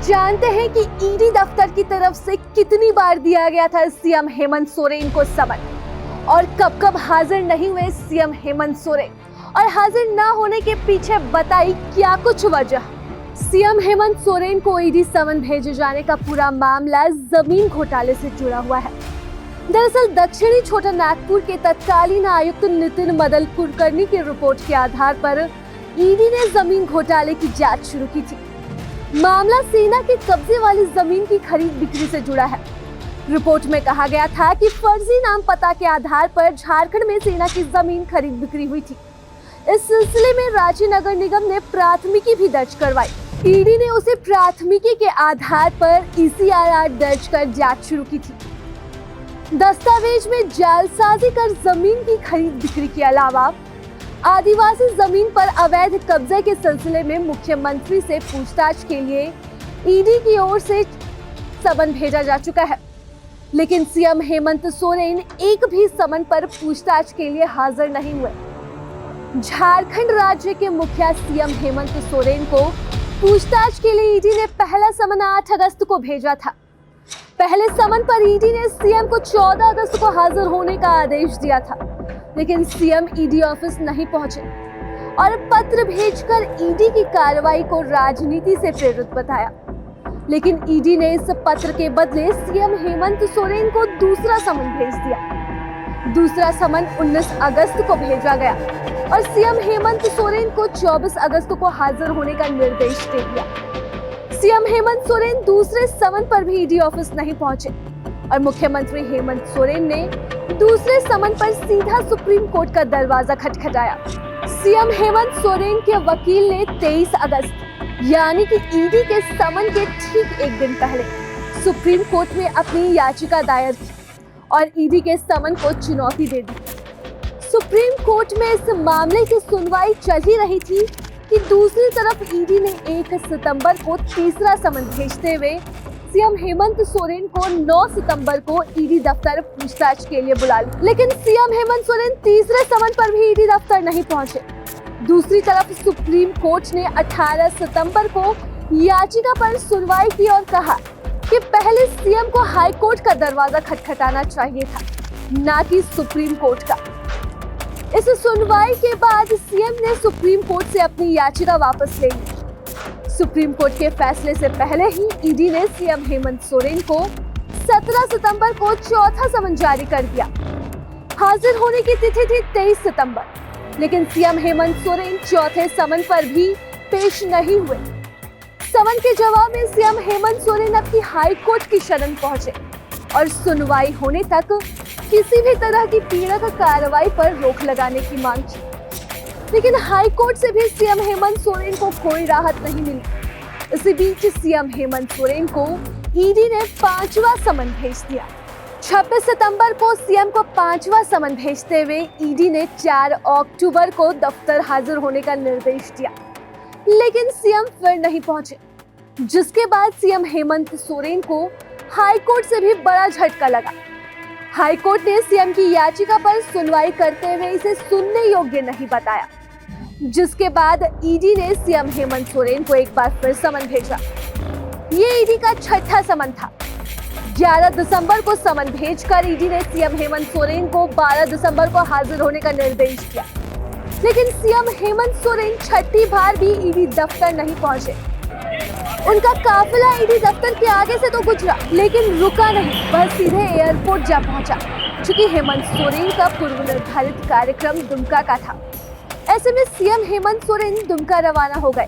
जानते हैं कि ईडी दफ्तर की तरफ से कितनी बार दिया गया था सीएम हेमंत सोरेन को समन और कब कब हाजिर नहीं हुए सीएम हेमंत सोरेन और हाजिर न होने के पीछे बताई क्या कुछ वजह। सीएम हेमंत सोरेन को ईडी समन भेजे जाने का पूरा मामला जमीन घोटाले से जुड़ा हुआ है। दरअसल दक्षिणी छोटा नागपुर के तत्कालीन आयुक्त नितिन मदन कुलकर्णी की रिपोर्ट के आधार पर ईडी ने जमीन घोटाले की जांच शुरू की थी। मामला सेना के कब्जे वाली जमीन की खरीद बिक्री से जुड़ा है। रिपोर्ट में कहा गया था कि फर्जी नाम पता के आधार पर झारखंड में सेना की जमीन खरीद बिक्री हुई थी। इस सिलसिले में रांची नगर निगम ने प्राथमिकी भी दर्ज करवाई। ईडी ने उसे प्राथमिकी के आधार पर ECRR दर्ज कर जांच शुरू की थी। दस्तावेज में जालसाजी कर जमीन की खरीद बिक्री के अलावा आदिवासी जमीन पर अवैध कब्जे के सिलसिले में मुख्यमंत्री से पूछताछ के लिए ईडी की ओर से समन भेजा जा चुका है, लेकिन सीएम हेमंत सोरेन एक भी समन पर पूछताछ के लिए हाजिर नहीं हुए। झारखंड राज्य के मुखिया सीएम हेमंत सोरेन को पूछताछ के लिए ईडी ने पहला समन 8 अगस्त को भेजा था। पहले समन पर ईडी ने सीएम को 14 अगस्त को हाजिर होने का आदेश दिया था, लेकिन सीएम ईडी ऑफिस नहीं पहुंचे और पत्र भेजकर ईडी की कार्रवाई को राजनीति से प्रेरित बताया। लेकिन ईडी ने इस पत्र के बदले सीएम हेमंत सोरेन को दूसरा समन भेज दिया। दूसरा समन 19 अगस्त को भेजा गया और सीएम हेमंत सोरेन को 24 अगस्त को हाजिर होने का निर्देश दे दिया। सीएम हेमंत सोरेन दूसरे समन पर भी ईडी ऑफिस नहीं पहुंचे और मुख्यमंत्री हेमंत सोरेन ने दूसरे समन पर सीधा सुप्रीम कोर्ट का दरवाजा खटखटाया। सीएम हेमंत सोरेन के वकील ने 23 अगस्त यानी कि ईडी के समन के ठीक एक दिन पहले सुप्रीम कोर्ट में अपनी याचिका दायर की और ईडी के समन को चुनौती दे दी। सुप्रीम कोर्ट में इस मामले की सुनवाई चल ही रही थी कि दूसरी तरफ ईडी ने 1 सितंबर को तीसरा समन भेजते हुए सीएम हेमंत सोरेन को 9 सितंबर को ईडी दफ्तर पूछताछ के लिए बुला लिया। लेकिन सीएम हेमंत सोरेन तीसरे समन पर भी ईडी दफ्तर नहीं पहुंचे। दूसरी तरफ सुप्रीम कोर्ट ने 18 सितंबर को याचिका पर सुनवाई की और कहा कि पहले सीएम को हाई कोर्ट का दरवाजा खटखटाना चाहिए था, ना कि सुप्रीम कोर्ट का। इस सुनवाई के बाद सीएम ने सुप्रीम कोर्ट से अपनी याचिका वापस ले ली। सुप्रीम कोर्ट के फैसले से पहले ही ईडी ने सीएम हेमंत सोरेन को 17 सितंबर को चौथा समन जारी कर दिया। हाजिर होने की तिथि थी 23 सितंबर, लेकिन सीएम हेमंत सोरेन चौथे समन पर भी पेश नहीं हुए। समन के जवाब में सीएम हेमंत सोरेन अपनी हाई कोर्ट की शरण पहुंचे और सुनवाई होने तक किसी भी तरह की पीड़क कार्रवाई पर रोक लगाने की मांग की, लेकिन हाई कोर्ट से भी सीएम हेमंत सोरेन को कोई राहत नहीं मिली। इसी बीच सीएम हेमंत सोरेन को ईडी ने 5वां समन भेज दिया। 26 सितंबर को सीएम को 5वां समन भेजते हुए ईडी ने 4 अक्टूबर को दफ्तर हाजिर होने का निर्देश दिया, लेकिन सीएम फिर नहीं पहुंचे, जिसके बाद सीएम हेमंत सोरेन को हाई कोर्ट से भी बड़ा झटका लगा। हाई कोर्ट ने सीएम की याचिका पर सुनवाई करते हुए इसे सुनने योग्य नहीं बताया, जिसके बाद ईडी ने सीएम हेमंत सोरेन को एक बार फिर समन भेजा। ये ईडी का 6ठा समन था। 11 दिसंबर को समन भेजकर ईडी ने सीएम हेमंत सोरेन को 12 दिसंबर को हाजिर होने का निर्देश दिया, लेकिन सीएम हेमंत सोरेन 6ठी बार भी ईडी दफ्तर नहीं पहुंचे। उनका काफिला ईडी दफ्तर के आगे से तो गुजरा, लेकिन रुका नहीं, वह सीधे एयरपोर्ट जा पहुंचा, क्योंकि हेमंत सोरेन का पूर्व निर्धारित कार्यक्रम दुमका का था। ऐसे में सीएम हेमंत सोरेन दुमका रवाना हो गए।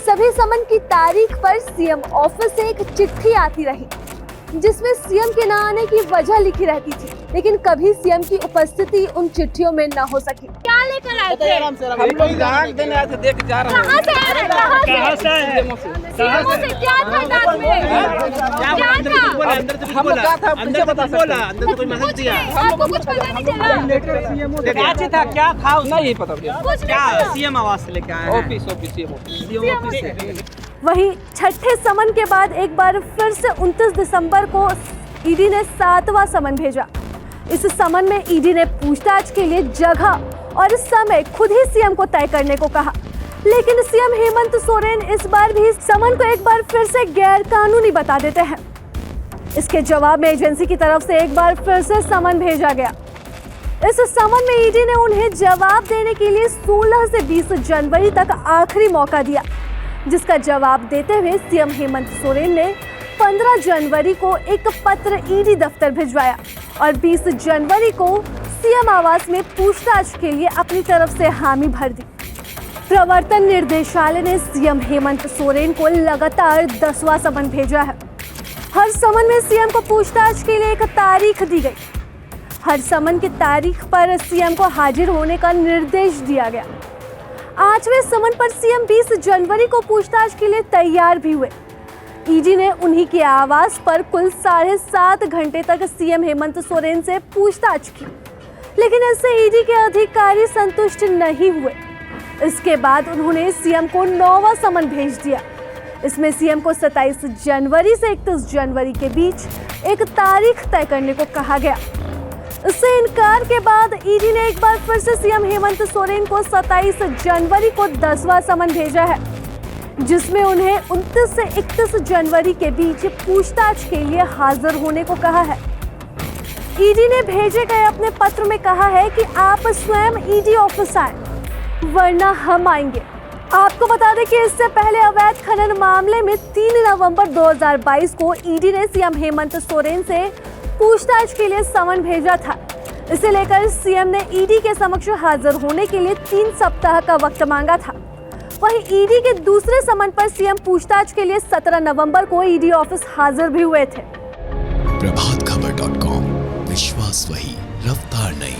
सभी समन की तारीख पर सीएम ऑफिस से एक चिट्ठी आती रही, जिसमें सीएम के न आने की वजह लिखी रहती थी, लेकिन कभी सीएम की उपस्थिति उन चिट्ठियों में न हो सकी। क्या लेकर आए थे? हम लोग डाक देने आए थे, देख जा रहे हैं। कहाँ से आए थे? कहाँ से? सीएमओ से क्या था डाक में? क्या था? अंदर से बोला, अंदर से बोला, अंदर से कोई मैसेज दिया। आपको कुछ पता नहीं चला? क्या चीज था, क्या था उसमें? नहीं पता क्या सीएम आवास से लेके आए हैं? ऑफिस से। वहीं 6ठे समन के बाद एक बार फिर से 29 दिसंबर को ईडी ने 7वां समन भेजा। इस समन में ईडी ने पूछताछ के लिए जगह और समय खुद ही सीएम को तय करने को कहा। लेकिन सीएम हेमंत सोरेन इस बार भी समन को एक बार फिर से गैर कानूनी बता देते हैं। इसके जवाब में एजेंसी की तरफ से एक बार फिर से समन भेजा गया। इस समन में ईडी ने उन्हें जवाब देने के लिए 16 से 20 जनवरी तक आखिरी मौका दिया, जिसका जवाब देते हुए सीएम हेमंत सोरेन ने 15 जनवरी को एक पत्र ईडी दफ्तर भिजवाया और 20 जनवरी को सीएम आवास में पूछताछ के लिए अपनी तरफ से हामी भर दी। प्रवर्तन निर्देशालय ने सीएम हेमंत सोरेन को लगातार 10वां समन भेजा है। हर समन में सीएम को पूछताछ के लिए एक तारीख दी गई। हर समन की तारीख पर सीएम को हाजिर होने का निर्देश दिया गया। 8वें समन पर सीएम 20 जनवरी को पूछताछ के लिए तैयार भी हुए। ईडी ने उन्हीं के आवास पर कुल 7.5 घंटे तक सीएम हेमंत सोरेन से पूछताछ की, लेकिन इससे ईडी के अधिकारी संतुष्ट नहीं हुए। इसके बाद उन्होंने सीएम को 9वां समन भेज दिया। इसमें सीएम को 27 जनवरी से 31 जनवरी के बीच एक तारीख तय करने को कहा गया। इससे इनकार के बाद ईडी ने एक बार फिर से सीएम हेमंत सोरेन को 27 जनवरी को 10वां समन भेजा है, जिसमें उन्हें 29 से 31 जनवरी के बीच पूछताछ के लिए हाजिर होने को कहा है। ईडी ने भेजे गए अपने पत्र में कहा है कि आप स्वयं ईडी ऑफिस आए, वरना हम आएंगे। आपको बता दें कि इससे पहले अवैध खनन मामले में 3 नवंबर 2022 को ईडी ने सीएम हेमंत सोरेन से पूछताछ के लिए समन भेजा था। इसे लेकर सीएम ने ईडी के समक्ष हाजिर होने के लिए 3 सप्ताह का वक्त मांगा था। वहीं ईडी के दूसरे समन पर सीएम पूछताछ के लिए 17 नवंबर को ईडी ऑफिस हाजिर भी हुए थे। प्रभातखबर.com, विश्वास वही, रफ्तार नहीं।